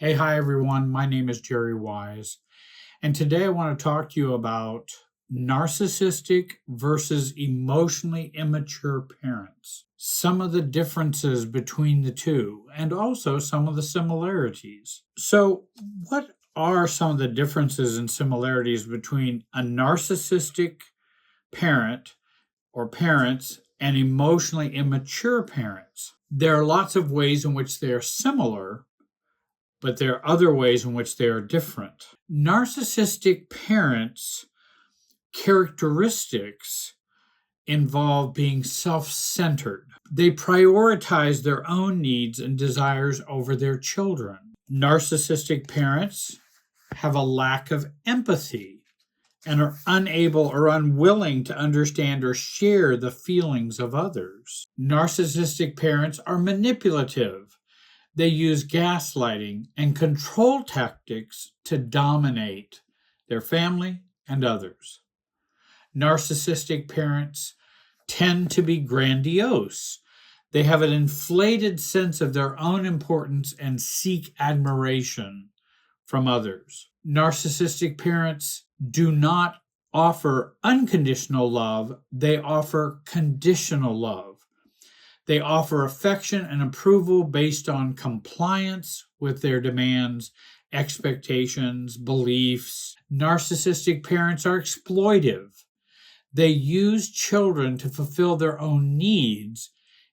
Hi everyone. My name is Jerry Wise, and today I want to talk to you about narcissistic versus emotionally immature parents. Some of the differences between the two, and also some of the similarities. So, what are some of the differences and similarities between a narcissistic parent or parents and emotionally immature parents? There are lots of ways in which they are similar, but there are other ways in which they are different. Narcissistic parents' characteristics involve being self centered. They prioritize their own needs and desires over their children. Narcissistic parents have a lack of empathy and are unable or unwilling to understand or share the feelings of others. Narcissistic parents are manipulative. They use gaslighting and control tactics to dominate their family and others. Narcissistic parents tend to be grandiose. They have an inflated sense of their own importance and seek admiration from others. Narcissistic parents do not offer unconditional love, they offer conditional love. They offer affection and approval based on compliance with their demands, expectations, beliefs. Narcissistic parents are exploitive. They use children to fulfill their own needs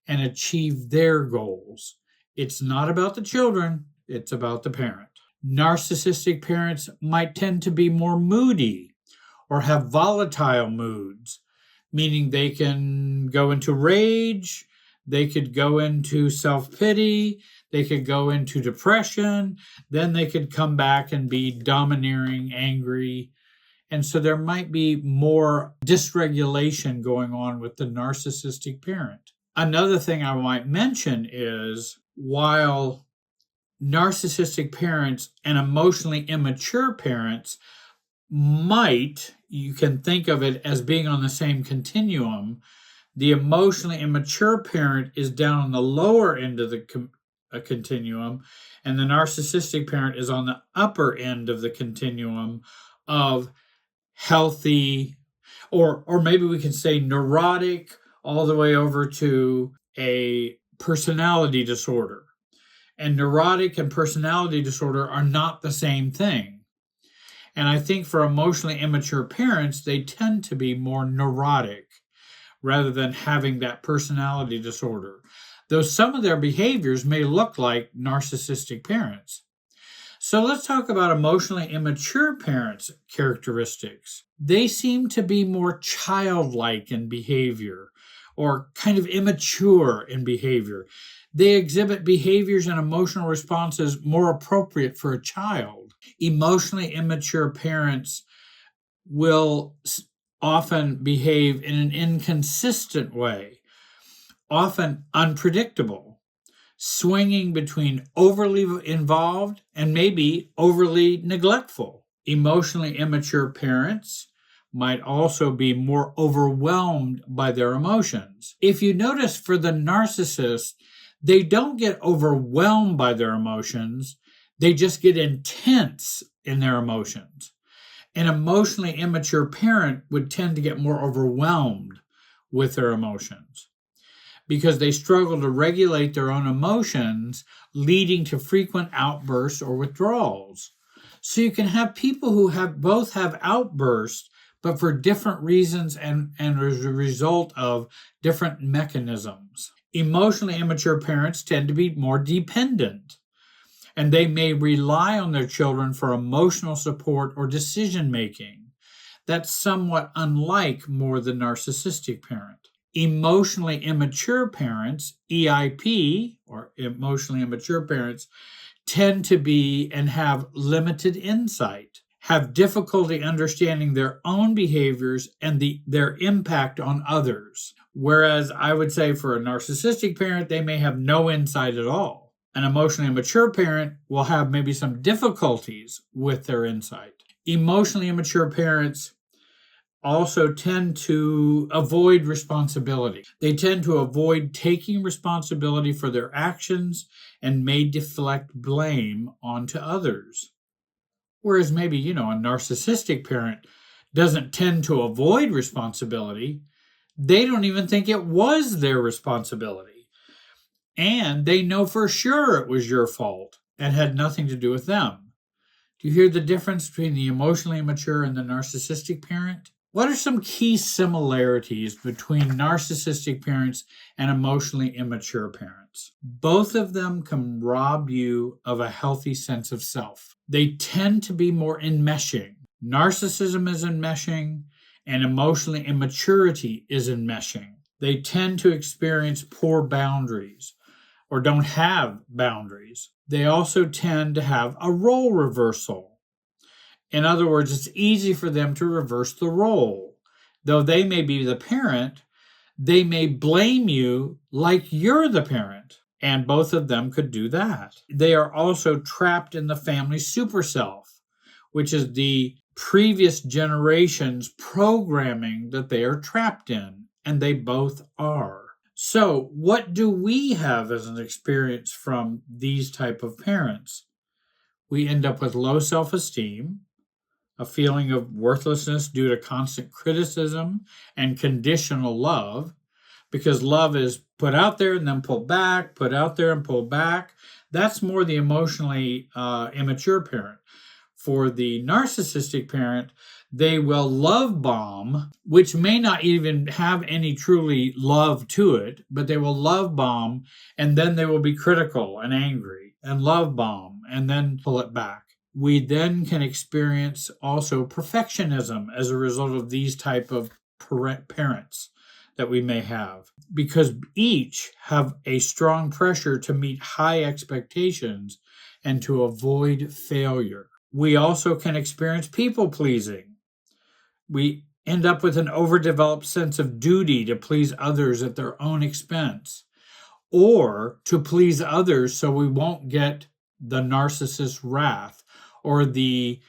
and achieve their goals. It's not about the children, it's about the parent. Narcissistic parents might tend to be more moody or have volatile moods, meaning they can go into rage. They could go into self-pity, they could go into depression, then they could come back and be domineering, angry. And so there might be more dysregulation going on with the narcissistic parent. Another thing I might mention is while narcissistic parents and emotionally immature parents you can think of it as being on the same continuum, the emotionally immature parent is down on the lower end of the continuum, and the narcissistic parent is on the upper end of the continuum of healthy, or maybe we can say neurotic, all the way over to a personality disorder. And neurotic and personality disorder are not the same thing. And I think for emotionally immature parents, they tend to be more neurotic rather than having that personality disorder, though some of their behaviors may look like narcissistic parents. So let's talk about emotionally immature parents' characteristics. They seem to be more childlike in behavior or kind of immature in behavior. They exhibit behaviors and emotional responses more appropriate for a child. Emotionally immature parents will often behave in an inconsistent way, often unpredictable, swinging between overly involved and maybe overly neglectful. Emotionally immature parents might also be more overwhelmed by their emotions. If you notice, for the narcissist, they don't get overwhelmed by their emotions, they just get intense in their emotions. An emotionally immature parent would tend to get more overwhelmed with their emotions because they struggle to regulate their own emotions, leading to frequent outbursts or withdrawals. So you can have people who both have outbursts, but for different reasons and as a result of different mechanisms. Emotionally immature parents tend to be more dependent, and they may rely on their children for emotional support or decision making. That's somewhat unlike the narcissistic parent. Emotionally immature parents, EIP, or emotionally immature parents, tend to be and have limited insight, have difficulty understanding their own behaviors and their impact on others. Whereas I would say for a narcissistic parent, they may have no insight at all. An emotionally immature parent will have maybe some difficulties with their insight. Emotionally immature parents also tend to avoid responsibility. They tend to avoid taking responsibility for their actions and may deflect blame onto others. Whereas maybe, a narcissistic parent doesn't tend to avoid responsibility. They don't even think it was their responsibility. And they know for sure it was your fault and had nothing to do with them. Do you hear the difference between the emotionally immature and the narcissistic parent? What are some key similarities between narcissistic parents and emotionally immature parents? Both of them can rob you of a healthy sense of self. They tend to be more enmeshing. Narcissism is enmeshing, and emotionally immaturity is enmeshing. They tend to experience poor boundaries or don't have boundaries. They also tend to have a role reversal. In other words, it's easy for them to reverse the role. Though they may be the parent, they may blame you like you're the parent. And both of them could do that. They are also trapped in the family superself, which is the previous generation's programming that they are trapped in. And they both are. So, what do we have as an experience from these type of parents? We end up with low self-esteem, a feeling of worthlessness due to constant criticism and conditional love, because love is put out there and then pulled back, put out there and pulled back. That's more the emotionally immature parent. For the narcissistic parent, they will love bomb, which may not even have any truly love to it, but they will love bomb and then they will be critical and angry and love bomb and then pull it back. We then can experience also perfectionism as a result of these type of parents that we may have, because each have a strong pressure to meet high expectations and to avoid failure. We also can experience people pleasing. We end up with an overdeveloped sense of duty to please others at their own expense, or to please others so we won't get the narcissist's wrath or the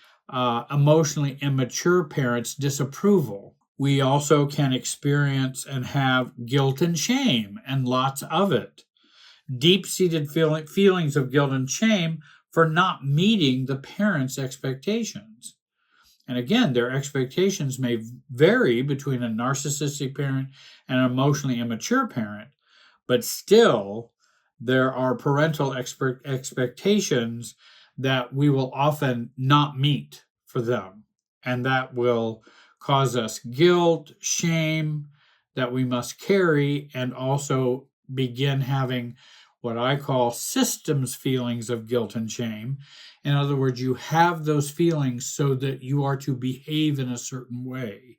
emotionally immature parent's disapproval. We also can experience and have guilt and shame, and lots of it. Deep-seated feelings of guilt and shame for not meeting the parent's expectations. And again, their expectations may vary between a narcissistic parent and an emotionally immature parent, but still, there are parental expectations that we will often not meet for them. And that will cause us guilt, shame that we must carry, and also begin having what I call systems feelings of guilt and shame. In other words, you have those feelings so that you are to behave in a certain way.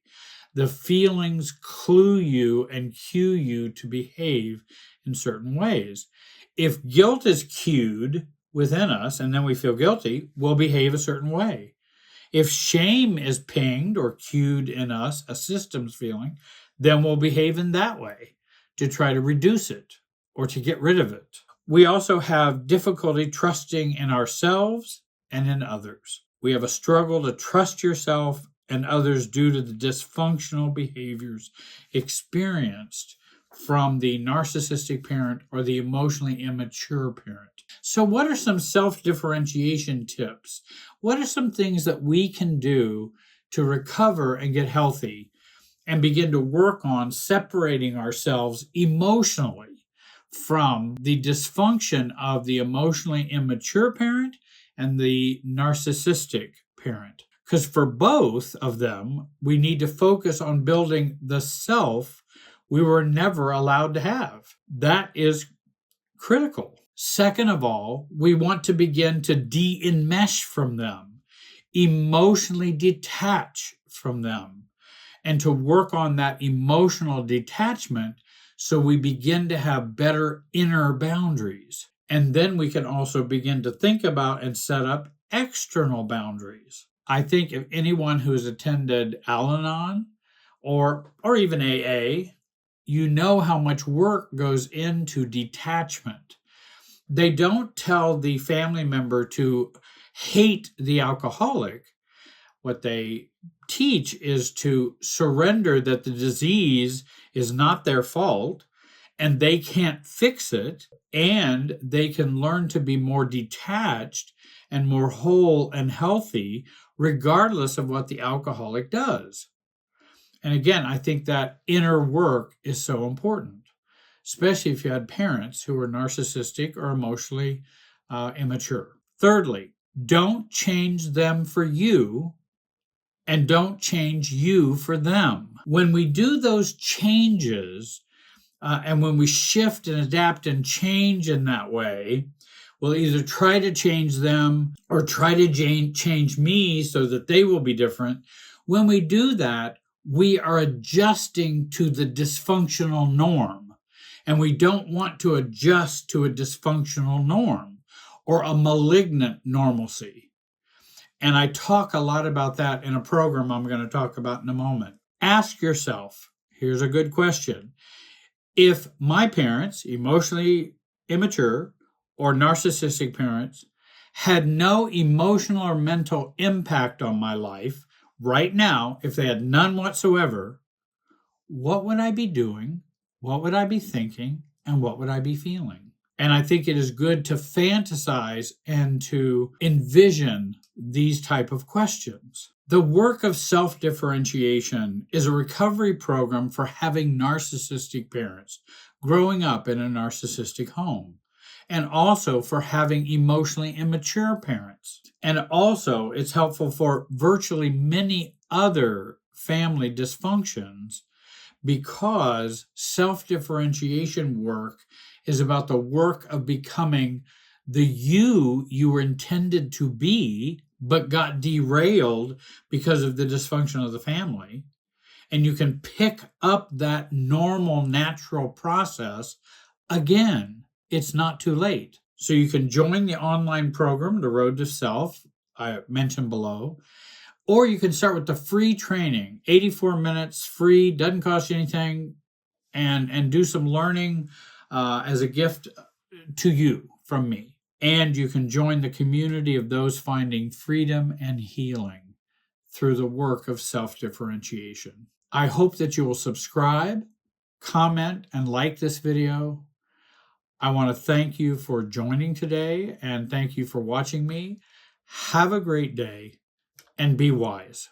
The feelings clue you and cue you to behave in certain ways. If guilt is cued within us and then we feel guilty, we'll behave a certain way. If shame is pinged or cued in us, a systems feeling, then we'll behave in that way to try to reduce it or to get rid of it. We also have difficulty trusting in ourselves and in others. We have a struggle to trust yourself and others due to the dysfunctional behaviors experienced from the narcissistic parent or the emotionally immature parent. So, what are some self-differentiation tips? What are some things that we can do to recover and get healthy and begin to work on separating ourselves emotionally from the dysfunction of the emotionally immature parent and the narcissistic parent? Because for both of them, we need to focus on building the self we were never allowed to have. That is critical. Second of all, we want to begin to de-enmesh from them, emotionally detach from them, and to work on that emotional detachment so we begin to have better inner boundaries. And then we can also begin to think about and set up external boundaries. I think if anyone who's attended Al-Anon or even AA, you know how much work goes into detachment. They don't tell the family member to hate the alcoholic, what they teach is to surrender that the disease is not their fault and they can't fix it, and they can learn to be more detached and more whole and healthy regardless of what the alcoholic does. And again, I think that inner work is so important, especially if you had parents who were narcissistic or emotionally immature. Thirdly, don't change them for you, and don't change you for them. When we do those changes, and when we shift and adapt and change in that way, we'll either try to change them or try to change me so that they will be different. When we do that, we are adjusting to the dysfunctional norm. And we don't want to adjust to a dysfunctional norm or a malignant normalcy. And I talk a lot about that in a program I'm going to talk about in a moment. Ask yourself, here's a good question. If my parents, emotionally immature or narcissistic parents, had no emotional or mental impact on my life right now, if they had none whatsoever, what would I be doing? What would I be thinking? And what would I be feeling? And I think it is good to fantasize and to envision these type of questions. The work of self-differentiation is a recovery program for having narcissistic parents, growing up in a narcissistic home, and also for having emotionally immature parents. And also, it's helpful for virtually many other family dysfunctions, because self-differentiation work is about the work of becoming the you were intended to be, but got derailed because of the dysfunction of the family. And you can pick up that normal, natural process again. It's not too late. So you can join the online program, The Road to Self, I mentioned below. Or you can start with the free training, 84 minutes, free, doesn't cost you anything, and do some learning as a gift to you from me. And you can join the community of those finding freedom and healing through the work of self-differentiation. I hope that you will subscribe, comment, and like this video. I want to thank you for joining today, and thank you for watching me. Have a great day, and be wise.